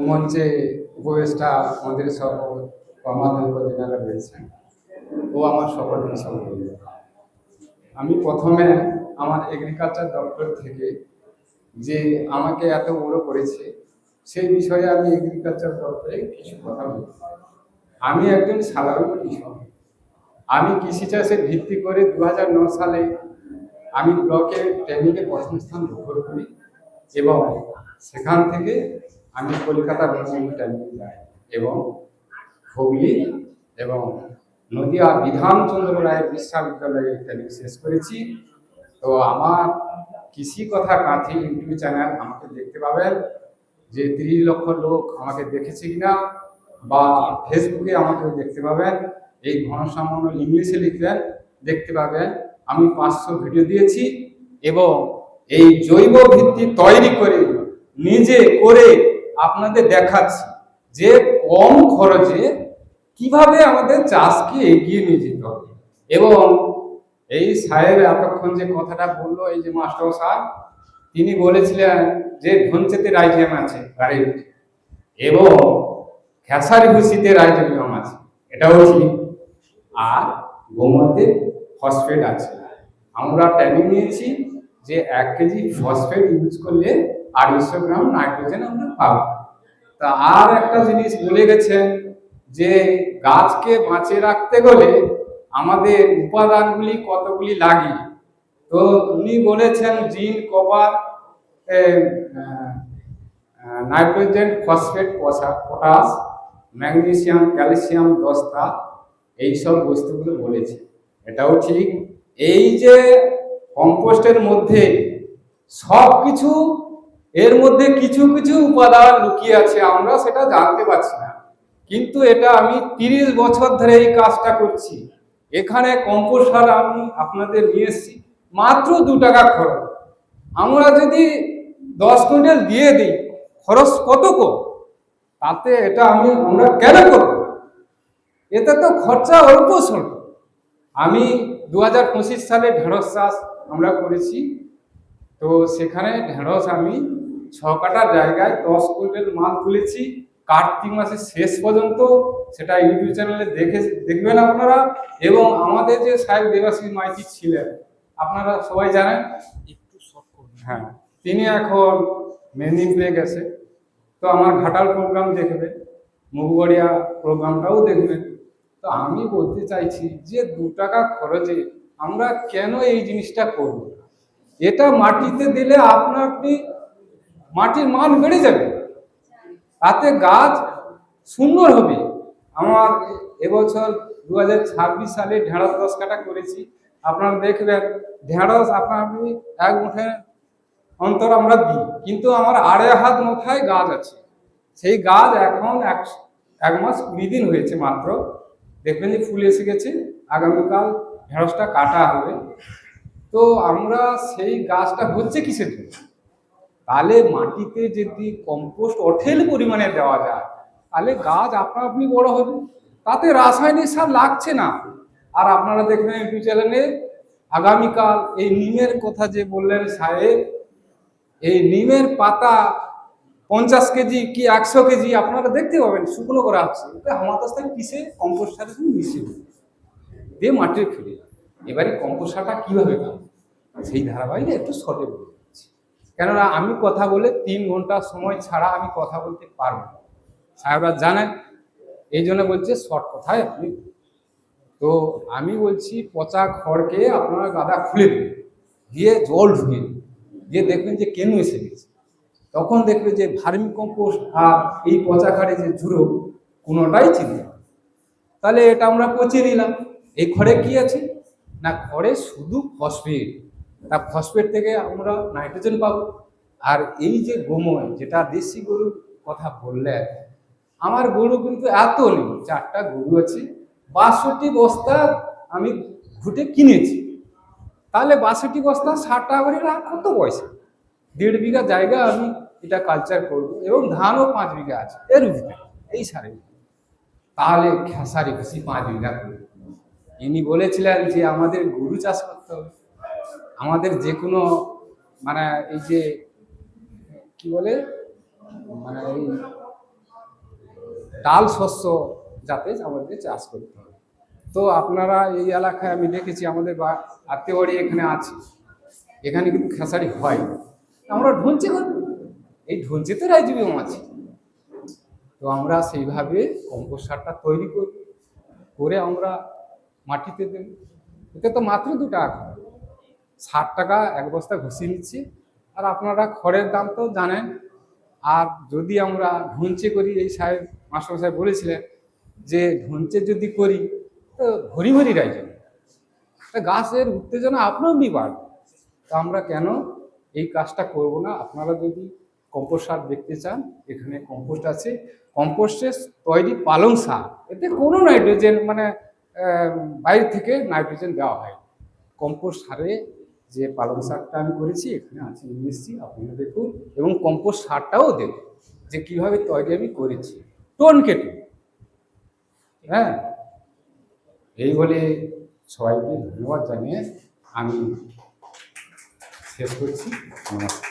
মঞ্চে উপবেশটা আমাদের সব কর্মাধ্যক্ষ যেনারা রয়েছেন, ও আমার সকলের সঙ্গে। আমি প্রথমে আমার এগ্রিকালচার দপ্তর থেকে যে আমাকে এত বড় করেছে সেই বিষয়ে আমি এগ্রিকালচার দপ্তরে কিছু কথা বলতে চাই। আমি একজন সাধারণ কৃষক। আমি কৃষি চাষে ভিত্তি করে 2009 সালে আমি ব্লকে ট্রেনিংয়ে প্রথম স্থান দখল করি এবং সেখান থেকে আমি কলকাতা বঙ্গবন্ধু ট্রেনিংয়ে যাই এবং হুগলি এবং নদিয়া বিধানচন্দ্র রায় বিশ্ববিদ্যালয়ে ট্রেনিং শেষ করেছি। তো আমার কৃষি কথা কাঁথি ইউটিউব চ্যানেল আমাকে দেখতে পাবেন, যে 30 লক্ষ লোক আমাকে দেখেছে কিনা, বা ফেসবুকে আমাকে দেখতে পাবেন। এই ঘনশ্যামল ইংলিশে লিখবেন, দেখতে পাবেন। আমি 500 ভিডিও দিয়েছি এবং এই জৈব ভিত্তি তৈরি করে নিজে করে আপনাদের দেখাচ্ছি যে কম খরচে কিভাবে আমাদের চাষকে এগিয়ে নিয়ে যেতে হবে। এবং এই সাহেব এতক্ষণ যে কথাটা বললো, এই যে মাস্টার সাহেব, তিনি বলেছিলেন যে ধনচেতে রাইজোবিয়াম আছে গাড়ির এবং খেসারি ভুসিতে রাইজোবিয়াম আছে, এটাও ঠিক। আর গোমতে ফসফেট আছে। আমরা ট্রেনিং নিয়েছি যে 1 কেজি ফসফেট ইউজ করলে 250 গ্রাম নাইট্রোজেন আমরা পাবো। তা আর একটা জিনিস বলে গেছেন যে গাছকে বাঁচিয়ে রাখতে গেলে আমাদের উপাদানগুলি কতগুলি লাগে। তো উনি বলেছেন zinc, copper, nitrogen, phosphate, potash, magnesium, calcium, দস্তা, এইসব বস্তুগুলো বলেছে, এটাও ঠিক। এই যে কম্পোস্টের মধ্যে সব কিছু, এর মধ্যে কিছু কিছু উপাদান লুকিয়ে আছে, আমরা সেটা জানতে পারছি না। কিন্তু এটা আমি 30 বছর ধরে এই কাজটা করছি। এখানে কম্পোস্ট সার আমি আপনাদের নিয়ে এসেছি মাত্র 2 টাকা খরচ। আমরা যদি 10 কুইন্টাল দিয়ে দিই, খরচ কত কম, তাতে এটা আমরা কেন করব? এতে তো খরচা অল্প স্বল্প। আমি 2025 সালে ঢেঁড়স চাষ আমরা করেছি। তো সেখানে ঢেঁড়স আমি 6 কাঠা জায়গায় 10 কুইন্টাল মাল তুলেছি কার্তিক মাসের শেষ পর্যন্ত। সেটা ইউটিউব চ্যানেলে দেখবেন আপনারা। এবং আমাদের যে সাহেব দেবাশিস মাইতি ছিলেন, আপনারা সবাই জানেন, একটু শর্ট করুন। হ্যাঁ, তিনি এখন মেদিনীপুরে গেছে। তো আমার ঘাটাল প্রোগ্রাম দেখবেন, মুগবড়িয়া প্রোগ্রামটাও দেখবেন। তো আমি বলতে চাইছি যে 2 টাকা খরচে আমরা কেন এই জিনিসটা করব? এটা মাটিতে দিলে আপনি মাটির মান বেড়ে যাবে, তাতে গাছ সুন্দর হবে। আমার এবছর 2026 সালে ঢেঁড়স 10 কাঠা করেছি। আপনারা দেখবেন ঢেঁড়স আপনি 1 মুঠে অন্তর আমরা দিই, কিন্তু আমার 2.5 হাত মাথায় গাছ আছে। সেই গাছ এখন 1 মাস 20 দিন হয়েছে মাত্র, দেখবেন যে ফুল এসে গেছে। আগামীকাল ঢেঁড়সটা কাটা হবে। তো আমরা সেই গাছটা হচ্ছে কিসের জন্য? তাহলে মাটিতে যদি কম্পোস্ট অঠেল পরিমাণে দেওয়া যায়, তাহলে গাছ আপনি বড় হবে, তাতে রাসায়নিক সার লাগছে না। আর আপনারা দেখবেন ইউটিউব চ্যানেলে আগামীকাল এই নিমের কথা যে বললেন সাহেব, এই নিমের পাতা 50 কেজি কি 100 কেজি আপনারা দেখতে পাবেন শুকনো করা হচ্ছে। এটা আমাদের সাথে পিষে কম্পোস্ট সারের সঙ্গে মিশিয়ে দিয়ে মাটির ফিরে। এবারে কম্পোস্ট সারটা কিভাবে পাবো সেই ধারাবাহিকে একটু শর্টে বলে দিচ্ছি, কেননা আমি কথা বলে 3 ঘন্টা সময় ছাড়া আমি কথা বলতে পারবো না, সাহেবরা জানেন। এই জন্য বলছে শর্ট কথায় আপনি। তো আমি বলছি পচা খড়কে আপনারা গাদা খুলে দেবেন, দিয়ে জল ঢুকিয়ে দেবেন, দিয়ে দেখবেন যে কেন এসে গেছে। তখন দেখবে যে ভার্মি কম্পোস্ট আর এই পচা খড়ে যে ঝুড়ো কোনোটাই চিনবে না। তাহলে এটা আমরা পচিয়ে নিলাম। এই খড়ে কি আছে না, খড়ে শুধু ফসফেট। তা ফসফেট থেকে আমরা নাইট্রোজেন পাবো। আর এই যে গোময়, যেটা দেশি গরুর কথা বললেন, আমার গরু কিন্তু এত নেই, 4টা গরু আছে। 62 বস্তা আমি ঘুটে কিনেছি। তাহলে 62 বস্তা 60 টাকা করে কত পয়সা? 1.5 বিঘা জায়গা আমি এটা কালচার করব এবং ধানও 5 বিঘা আছে এর ভিতরে এই সারে। তাহলে খেসারি ভুসি 5 বিঘা করব। ইনি বলেছিলেন যে আমাদের গরু চাষ করতে হবে, আমাদের যে কোনো মানে এই যে কি বলে মানে এই ডাল শস্য যাতে আমাদের চাষ করতে হবে। তো আপনারা এই এলাকায় আমি দেখেছি আমাদের আত্মীয় বাড়ি এখানে আছে, এখানে কিন্তু খেসারি হয়, আমরা ঢুনচি করি, এই ঢুনচিতে রাইজোবিয়াম আছে। তো আমরা সেইভাবে কম্পোস্ট সারটা তৈরি করি, করে আমরা মাটিতে দেব। এতে তো মাত্র 2 টাকা খরচ, 60 টাকা এক বস্তা ঘুষিয়ে নিচ্ছি। আর আপনারা খড়ের দাম তো জানেন। আর যদি আমরা ঢুনচে করি, এই সাহেব মাস্টারমশাই বলেছিলেন যে ঢুনচে যদি করি তো ভরি ভরি রাইজোবিয়াম, তা গাছের উত্তেজনা আপনারই বাড়বে। তো আমরা কেন এই কাজটা করব না? আপনারা যদি কম্পোস্ট সার দেখতে চান, এখানে কম্পোস্ট আছে, কম্পোস্টের তৈরি পালং সার, এতে কোনো নাইট্রোজেন মানে বাইরে থেকে নাইট্রোজেন দেওয়া হয়। কম্পোস্ট সারে যে পালং শাকটা আমি করেছি এখানে আছে, নিয়ে এসেছি, আপনারা দেখুন। এবং কম্পোস্ট সারটাও দেখুন যে কীভাবে তৈরি আমি করেছি, টোন কেটে। হ্যাঁ, এই বলে সবাইকে ধন্যবাদ জানিয়ে আমি শেষ করছি। নমস্কার।